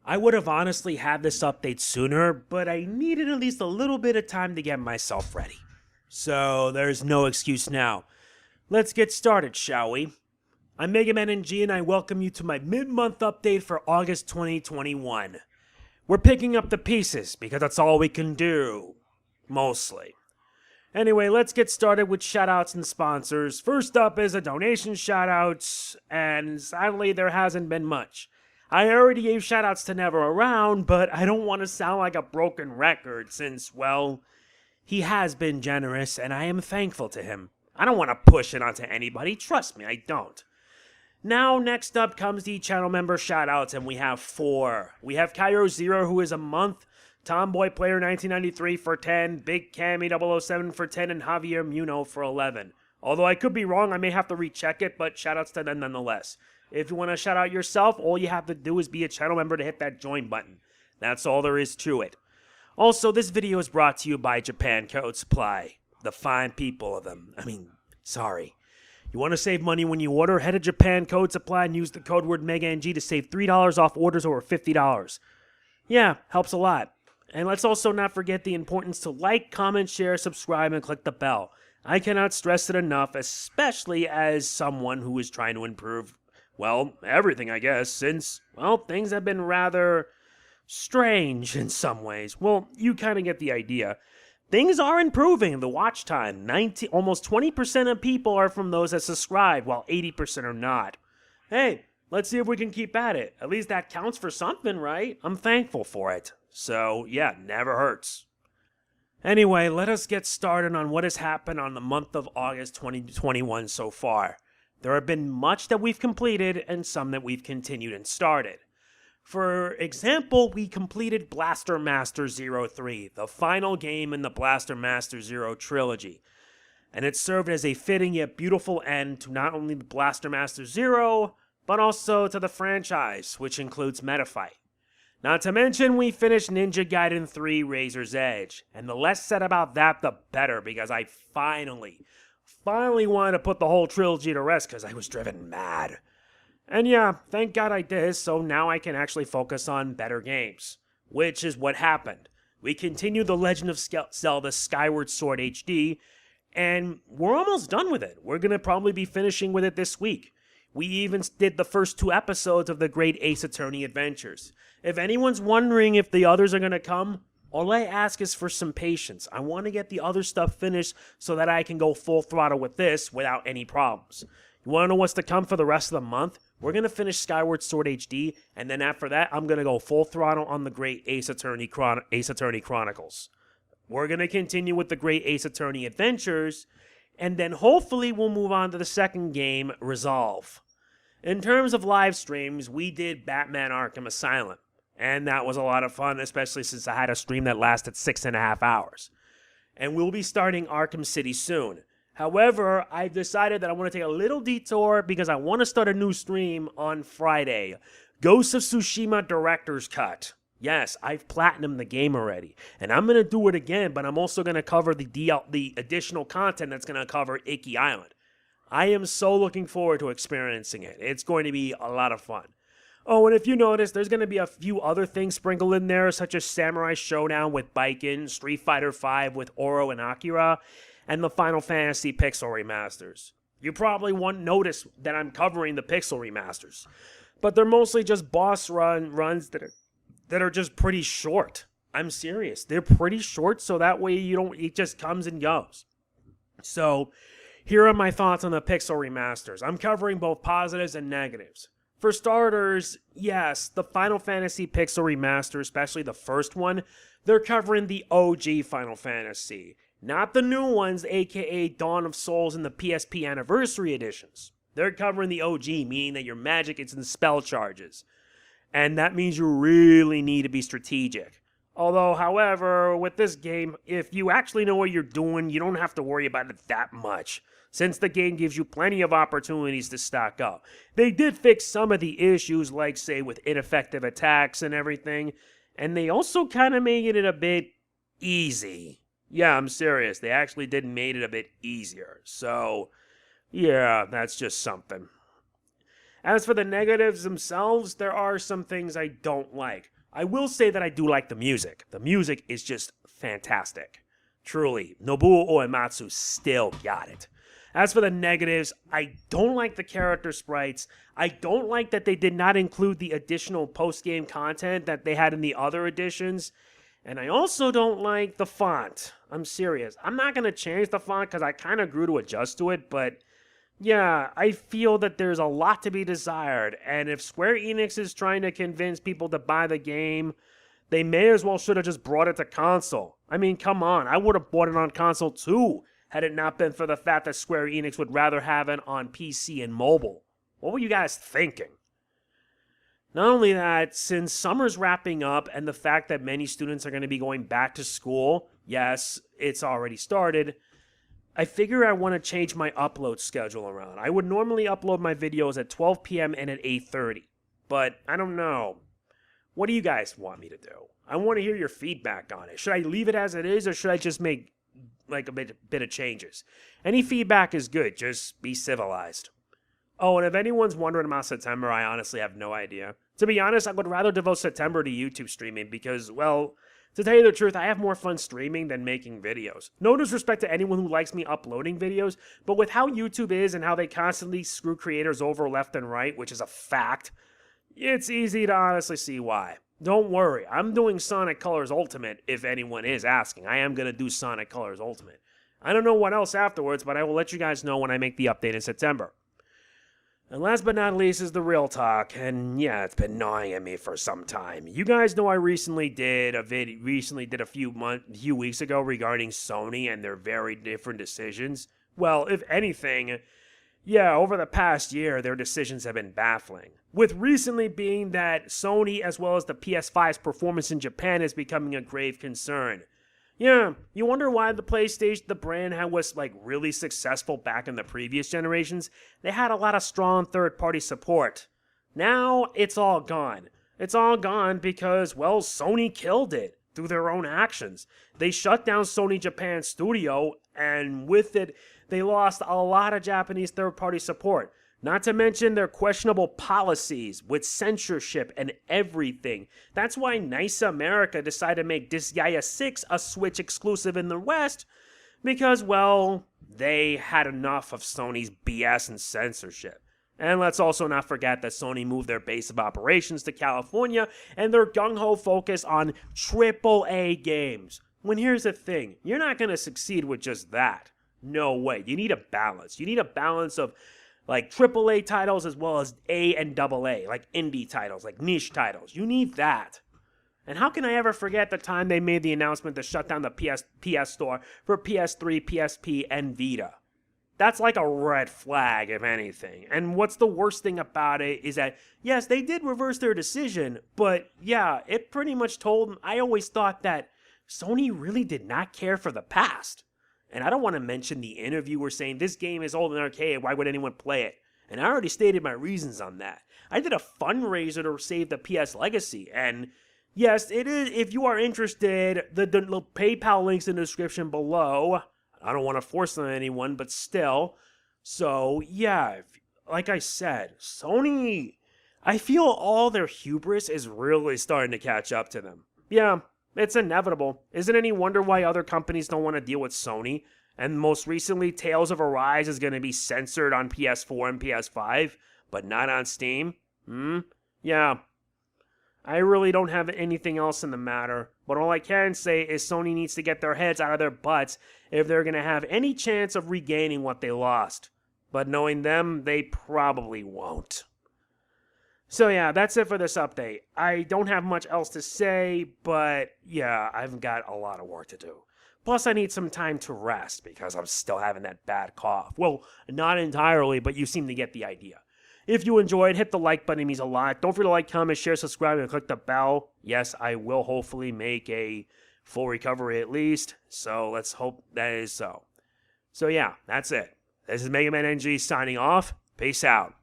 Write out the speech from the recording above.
I would have honestly had this update sooner, but I needed at least a little bit of time to get myself ready. So there's no excuse now. Let's get started, shall we? I'm MegamanNG and I welcome you to my mid-month update for August 2021. We're picking up the pieces because that's all we can do. Mostly. Anyway, let's get started with shoutouts and sponsors. First up is a donation shoutouts, and sadly there hasn't been much. I already gave shoutouts to Never Around, but I don't want to sound like a broken record since, well, he has been generous and I am thankful to him. I don't want to push it onto anybody, trust me, I don't. Now, next up comes the channel member shoutouts, and we have 4. We have Cairo0, who is a month, Tomboy Player 1993 for 10, Big Cammy 007 for 10, and Javier Munoz for 11. Although I could be wrong, I may have to recheck it, but shoutouts to them nonetheless. If you want to shout out yourself, all you have to do is be a channel member to hit that join button. That's all there is to it. Also, this video is brought to you by Japan Code Supply. The fine people of them. Sorry. You want to save money when you order? Head to Japan Code Supply and use the code word MegaNG to save $3 off orders over $50. Yeah, helps a lot. And let's also not forget the importance to like, comment, share, subscribe, and click the bell. I cannot stress it enough, especially as someone who is trying to improve, well, everything, I guess, since, well, things have been rather strange in some ways. Well, you kind of get the idea. Things are improving. The watch time, almost 20% of people are from those that subscribe, while 80% are not. Hey, let's see if we can keep at it. At least that counts for something, right? I'm thankful for it. So, yeah, never hurts. Anyway, let us get started on what has happened on the month of August 2021 so far. There have been much that we've completed and some that we've continued and started. For example, we completed Blaster Master 03, the final game in the Blaster Master 0 trilogy. And it served as a fitting yet beautiful end to not only the Blaster Master 0, but also to the franchise, which includes Metafight. Not to mention, we finished Ninja Gaiden 3 Razor's Edge. And the less said about that, the better, because I finally wanted to put the whole trilogy to rest because I was driven mad. And yeah, thank God I did, so now I can actually focus on better games. Which is what happened. We continued The Legend of Zelda Skyward Sword HD, and we're almost done with it. We're going to probably be finishing with it this week. We even did the first 2 episodes of the Great Ace Attorney Adventures. If anyone's wondering if the others are going to come, all I ask is for some patience. I want to get the other stuff finished so that I can go full throttle with this without any problems. You want to know what's to come for the rest of the month? We're going to finish Skyward Sword HD, and then after that, I'm going to go full throttle on the Great Ace Attorney Chronicles. We're going to continue with the Great Ace Attorney Adventures, and then hopefully we'll move on to the second game, Resolve. In terms of live streams, we did Batman Arkham Asylum, and that was a lot of fun, especially since I had a stream that lasted 6.5 hours. And we'll be starting Arkham City soon. However, I've decided that I want to take a little detour because I want to start a new stream on Friday. Ghost of Tsushima Director's Cut. Yes, I've platinumed the game already. And I'm going to do it again, but I'm also going to cover the additional content that's going to cover Iki Island. I am so looking forward to experiencing it. It's going to be a lot of fun. Oh, and if you notice, there's going to be a few other things sprinkled in there, such as Samurai Showdown with Baiken, Street Fighter V with Oro and Akira, and the Final Fantasy Pixel Remasters. You probably won't notice that I'm covering the Pixel Remasters, but they're mostly just boss runs that are just pretty short. I'm serious. They're pretty short, so that way it just comes and goes. So, here are my thoughts on the Pixel Remasters. I'm covering both positives and negatives. For starters, yes, the Final Fantasy Pixel Remaster, especially the first one, they're covering the OG Final Fantasy. Not the new ones, aka Dawn of Souls and the PSP Anniversary Editions. They're covering the OG, meaning that your magic is in spell charges. And that means you really need to be strategic. Although, however, with this game, if you actually know what you're doing, you don't have to worry about it that much, since the game gives you plenty of opportunities to stock up. They did fix some of the issues, like, say, with ineffective attacks and everything, and they also kind of made it a bit easy. Yeah, I'm serious. They actually did made it a bit easier. So, yeah, that's just something. As for the negatives themselves, there are some things I don't like. I will say that I do like the music. The music is just fantastic. Truly, Nobuo Uematsu still got it. As for the negatives, I don't like the character sprites. I don't like that they did not include the additional post-game content that they had in the other editions. And I also don't like the font. I'm serious. I'm not going to change the font because I kind of grew to adjust to it, but yeah, I feel that there's a lot to be desired. And if Square Enix is trying to convince people to buy the game, they may as well should have just brought it to console. I mean, come on. I would have bought it on console too, had it not been for the fact that Square Enix would rather have it on PC and mobile. What were you guys thinking? Not only that, since summer's wrapping up and the fact that many students are going to be going back to school, yes, it's already started, I figure I want to change my upload schedule around. I would normally upload my videos at 12 p.m. and at 8:30, but I don't know. What do you guys want me to do? I want to hear your feedback on it. Should I leave it as it is, or should I just make like a bit of changes? Any feedback is good. Just be civilized. Oh, and if anyone's wondering about September, I honestly have no idea. To be honest, I would rather devote September to YouTube streaming because, well, to tell you the truth, I have more fun streaming than making videos. No disrespect to anyone who likes me uploading videos, but with how YouTube is and how they constantly screw creators over left and right, which is a fact, it's easy to honestly see why. Don't worry, I'm doing Sonic Colors Ultimate, if anyone is asking. I am going to do Sonic Colors Ultimate. I don't know what else afterwards, but I will let you guys know when I make the update in September. And last but not least is the real talk, and yeah, it's been gnawing at me for some time. You guys know I recently did a few weeks ago regarding Sony and their very different decisions. Well, if anything, yeah, over the past year, their decisions have been baffling. With recently being that Sony as well as the PS5's performance in Japan is becoming a grave concern. Yeah, you wonder why the PlayStation, the brand, was like really successful back in the previous generations. They had a lot of strong third-party support. Now, it's all gone. It's all gone because, well, Sony killed it through their own actions. They shut down Sony Japan Studio, and with it, they lost a lot of Japanese third-party support. Not to mention their questionable policies with censorship and everything. That's why Nice America decided to make Disgaea 6 a Switch exclusive in the West, because, well, they had enough of Sony's BS and censorship. And let's also not forget that Sony moved their base of operations to California and their gung-ho focus on AAA games. When here's the thing, you're not going to succeed with just that. No way. You need a balance. You need a balance of like AAA titles as well as A and AA, like indie titles, like niche titles. You need that. And how can I ever forget the time they made the announcement to shut down the PS Store for PS3, PSP, and Vita? That's like a red flag, if anything. And what's the worst thing about it is that, yes, they did reverse their decision, but yeah, it pretty much told them, I always thought that Sony really did not care for the past. And I don't want to mention the interviewer saying this game is old and archaic, why would anyone play it? And I already stated my reasons on that. I did a fundraiser to save the PS Legacy, and yes, it is. If you are interested, the PayPal link's in the description below. I don't want to force it on anyone, but still. So, yeah, like I said, Sony, I feel all their hubris is really starting to catch up to them. Yeah. It's inevitable. Isn't any wonder why other companies don't want to deal with Sony? And most recently, Tales of Arise is going to be censored on PS4 and PS5, but not on Steam? Yeah. I really don't have anything else in the matter, but all I can say is Sony needs to get their heads out of their butts if they're going to have any chance of regaining what they lost. But knowing them, they probably won't. So yeah, that's it for this update. I don't have much else to say, but yeah, I've got a lot of work to do. Plus, I need some time to rest because I'm still having that bad cough. Well, not entirely, but you seem to get the idea. If you enjoyed, hit the like button, it means a lot. Don't forget to like, comment, share, subscribe, and click the bell. Yes, I will hopefully make a full recovery at least, so let's hope that is so. So yeah, that's it. This is MegamanNG signing off. Peace out.